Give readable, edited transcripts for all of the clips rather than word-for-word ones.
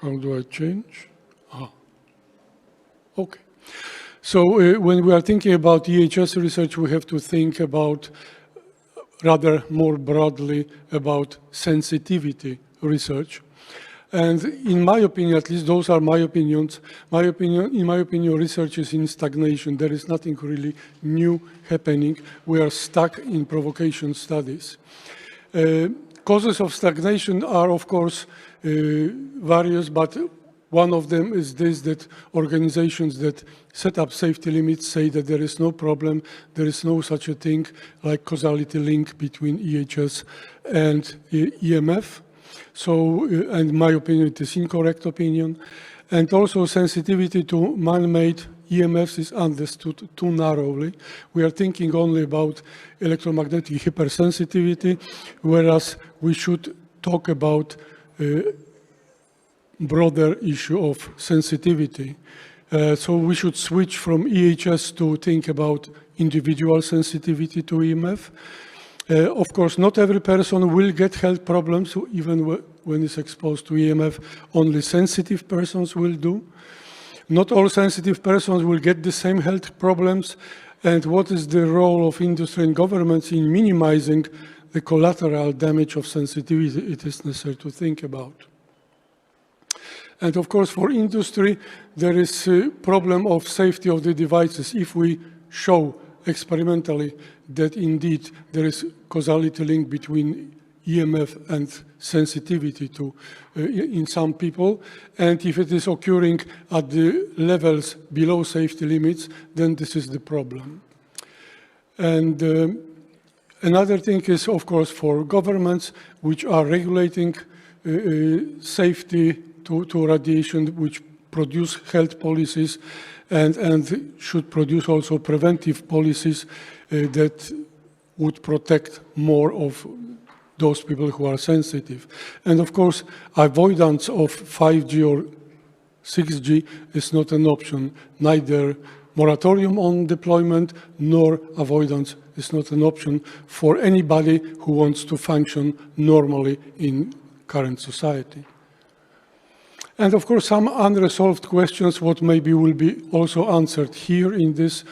How do I change? Okay. So when we are thinking about EHS research, we have to think about rather more broadly about sensitivity research. And in my opinion, at least those are my opinions, in my opinion, research is in stagnation. There is nothing really new happening. We are stuck in provocation studies. Causes of stagnation are, of course, various, but one of them is this, that organizations that set up safety limits say that there is no problem, there is no such a thing like causality link between EHS and EMF. So, and in my opinion, it is incorrect opinion. And also sensitivity to man-made EMFs is understood too narrowly. We are thinking only about electromagnetic hypersensitivity, whereas we should talk about broader issue of sensitivity. So we should switch from EHS to think about individual sensitivity to EMF. Of course, not every person will get health problems, even when it's exposed to EMF. Only sensitive persons will do. Not all sensitive persons will get the same health problems. And what is the role of industry and governments in minimizing the collateral damage of sensitivity? It is necessary to think about. And of course, for industry, there is a problem of safety of the devices. If we show experimentally that indeed there is causality link between EMF and sensitivity to in some people, and if it is occurring at the levels below safety limits, then this is the problem. And another thing is, of course, for governments which are regulating safety to radiation, which produce health policies and should produce also preventive policies that would protect more of those people who are sensitive. And of course, avoidance of 5G or 6G is not an option. Neither moratorium on deployment nor avoidance is not an option for anybody who wants to function normally in current society. And of course, some unresolved questions, what maybe will be also answered here in this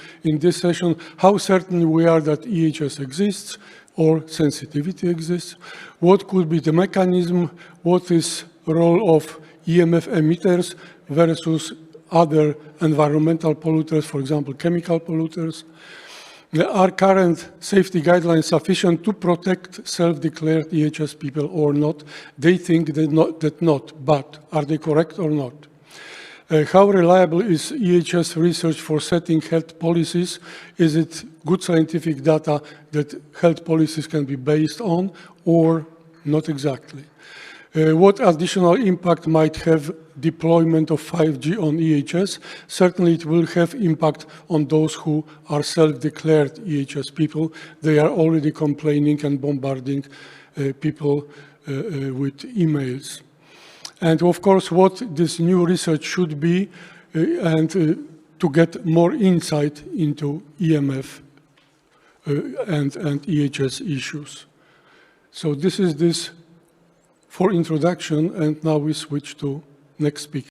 session. How certain we are that EHS exists or sensitivity exists? What could be the mechanism? What is the role of EMF emitters versus other environmental polluters, for example, chemical polluters? Are current safety guidelines sufficient to protect self-declared EHS people or not? They think that not, but are they correct or not? How reliable is EHS research for setting health policies? Is it good scientific data that health policies can be based on, or not exactly? What additional impact might have deployment of 5G on EHS? Certainly it will have impact on those who are self-declared EHS people. They are already complaining and bombarding people with emails. And of course, what this new research should be, and to get more insight into EMF and EHS issues. So this is this for introduction, and now we switch to next speaker.